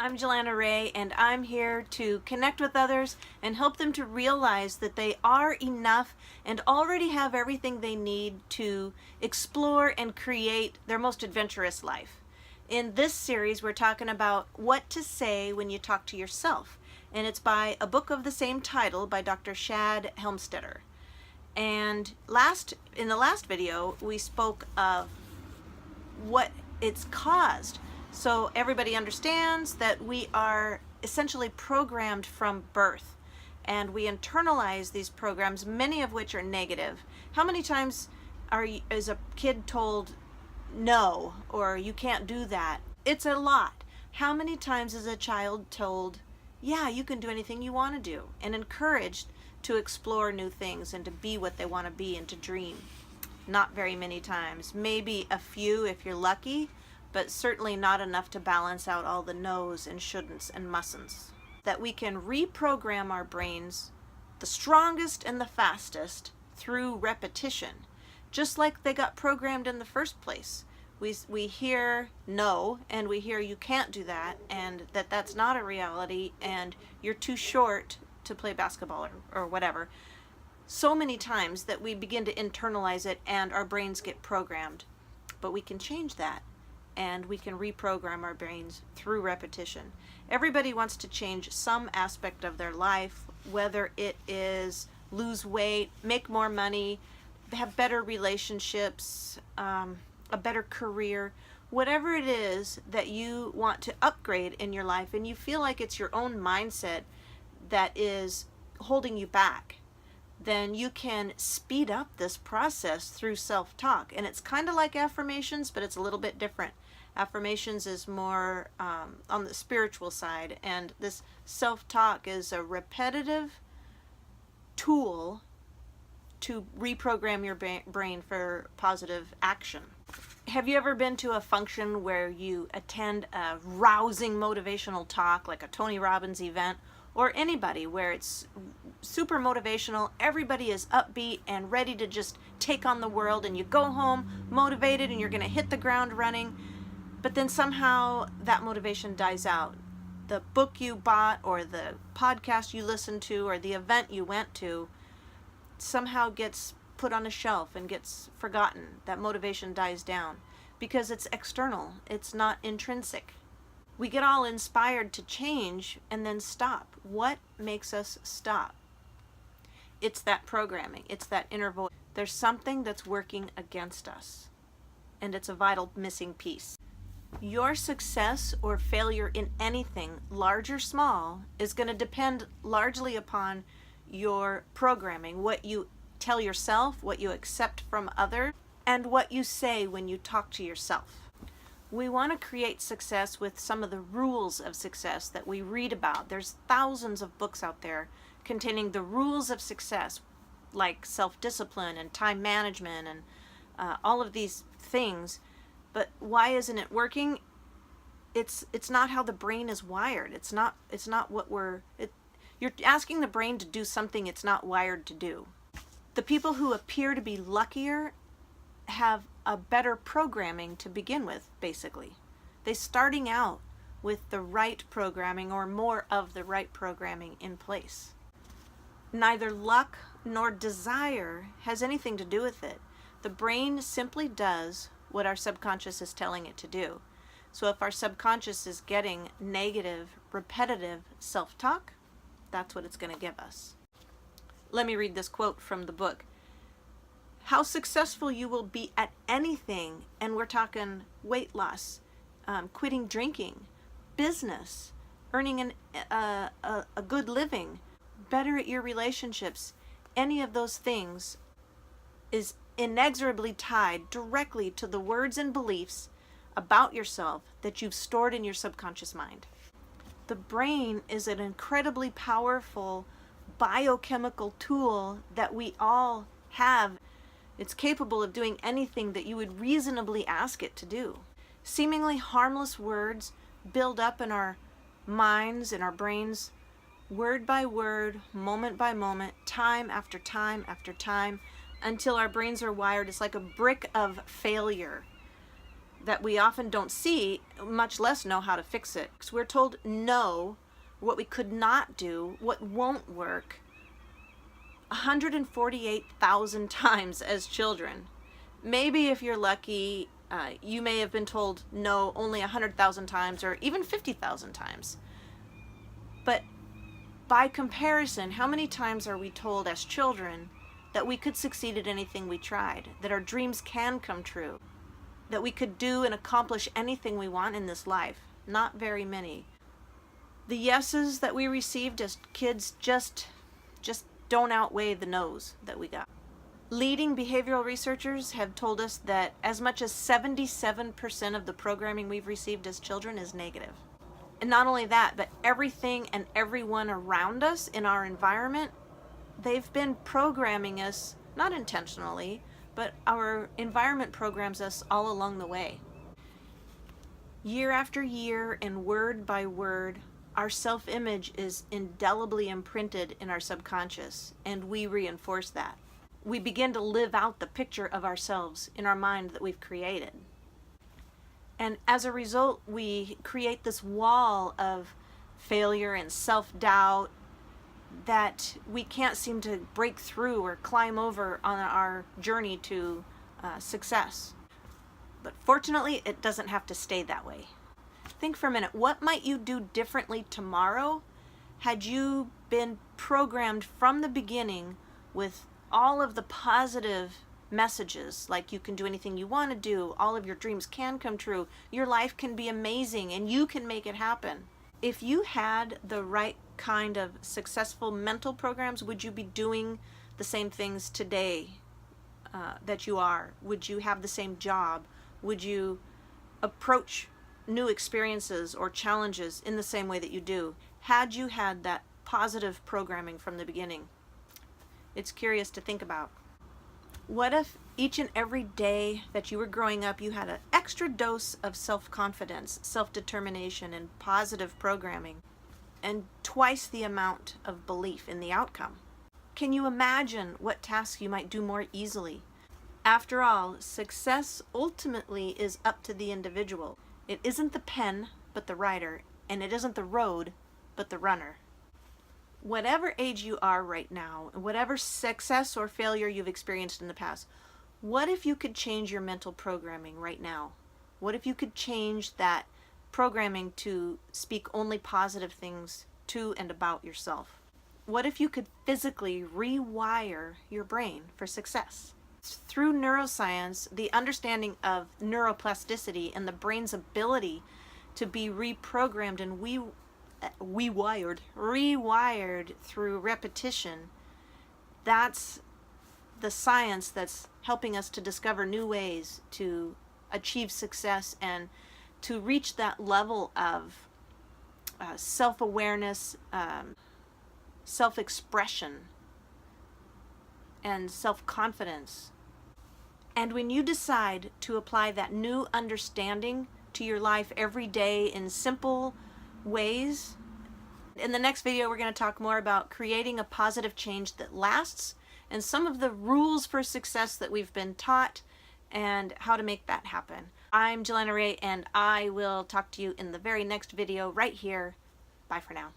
I'm Jelana Ray, and I'm here to connect with others and help them to realize that they are enough and already have everything they need to explore and create their most adventurous life. In this series, we're talking about what to say when you talk to yourself, and it's by a book of the same title by Dr. Shad Helmstetter. And in the last video, we spoke of what it's caused. So everybody understands that we are essentially programmed from birth, and we internalize these programs, many of which are negative. How many times is a kid told no, or you can't do that? It's a lot. How many times is a child told, yeah, you can do anything you want to do, and encouraged to explore new things and to be what they want to be and to dream? Not very many times. Maybe a few if you're lucky, but certainly not enough to balance out all the no's and shouldn'ts and mustn'ts. That we can reprogram our brains the strongest and the fastest through repetition, just like they got programmed in the first place. We hear no, and we hear you can't do that, and that's not a reality, and you're too short to play basketball or whatever, so many times that we begin to internalize it and our brains get programmed. But we can change that, and we can reprogram our brains through repetition. Everybody wants to change some aspect of their life, whether it is lose weight, make more money, have better relationships, a better career, whatever it is that you want to upgrade in your life, and you feel like it's your own mindset that is holding you back, then you can speed up this process through self-talk. And it's kind of like affirmations, but it's a little bit different. Affirmations is more on the spiritual side, and this self-talk is a repetitive tool to reprogram your brain for positive action. Have you ever been to a function where you attend a rousing motivational talk, like a Tony Robbins event, or anybody where it's super motivational, everybody is upbeat and ready to just take on the world, and you go home motivated and you're going to hit the ground running, but then somehow that motivation dies out? The book you bought or the podcast you listened to or the event you went to somehow gets put on a shelf and gets forgotten. That motivation dies down because it's external, it's not intrinsic. We get all inspired to change and then stop. What makes us stop? It's that programming. It's that inner voice. There's something that's working against us, and it's a vital missing piece. Your success or failure in anything, large or small, is going to depend largely upon your programming, what you tell yourself, what you accept from others, and what you say when you talk to yourself. We want to create success with some of the rules of success that we read about. There's thousands of books out there containing the rules of success, like self-discipline and time management and all of these things. But why isn't it working? It's not how the brain is wired. It's not what you're asking the brain to do something it's not wired to do. The people who appear to be luckier have a better programming to begin with, basically. They're starting out with the right programming, or more of the right programming in place. Neither luck nor desire has anything to do with it. The brain simply does what our subconscious is telling it to do. So if our subconscious is getting negative, repetitive self-talk, that's what it's going to give us. Let me read this quote from the book. How successful you will be at anything, and we're talking weight loss, quitting drinking, business, earning a good living, better at your relationships, any of those things is inexorably tied directly to the words and beliefs about yourself that you've stored in your subconscious mind. The brain is an incredibly powerful biochemical tool that we all have. It's capable of doing anything that you would reasonably ask it to do. Seemingly harmless words build up in our minds, in our brains, word by word, moment by moment, time after time after time, until our brains are wired. It's like a brick of failure. that we often don't see, much less know how to fix it. So we're told no, what we could not do, what won't work, 148,000 times as children. Maybe if you're lucky, you may have been told no only 100,000 times or even 50,000 times. But by comparison, how many times are we told as children that we could succeed at anything we tried, that our dreams can come true, that we could do and accomplish anything we want in this life? Not very many. The yeses that we received as kids just don't outweigh the no's that we got. Leading behavioral researchers have told us that as much as 77% of the programming we've received as children is negative. And not only that, but everything and everyone around us in our environment, they've been programming us, not intentionally, but our environment programs us all along the way. Year after year and word by word, our self-image is indelibly imprinted in our subconscious, and we reinforce that. We begin to live out the picture of ourselves in our mind that we've created. And as a result, we create this wall of failure and self-doubt that we can't seem to break through or climb over on our journey to success. But fortunately, it doesn't have to stay that way. Think for a minute, what might you do differently tomorrow had you been programmed from the beginning with all of the positive messages, like you can do anything you want to do, all of your dreams can come true, your life can be amazing, and you can make it happen? If you had the right kind of successful mental programs, would you be doing the same things today that you are? Would you have the same job? Would you approach new experiences or challenges in the same way that you do, had you had that positive programming from the beginning? It's curious to think about. What if each and every day that you were growing up, you had an extra dose of self-confidence, self-determination, and positive programming, and twice the amount of belief in the outcome? Can you imagine what tasks you might do more easily? After all, success ultimately is up to the individual. It isn't the pen, but the writer, and it isn't the road, but the runner. Whatever age you are right now, and whatever success or failure you've experienced in the past, what if you could change your mental programming right now? What if you could change that programming to speak only positive things to and about yourself? What if you could physically rewire your brain for success? Through neuroscience, the understanding of neuroplasticity and the brain's ability to be reprogrammed and rewired through repetition, that's the science that's helping us to discover new ways to achieve success and to reach that level of self-awareness, self-expression, and self-confidence. And when you decide to apply that new understanding to your life every day in simple ways, in the next video we're going to talk more about creating a positive change that lasts and some of the rules for success that we've been taught and how to make that happen. I'm Jelena Ray, and I will talk to you in the very next video right here. Bye for now.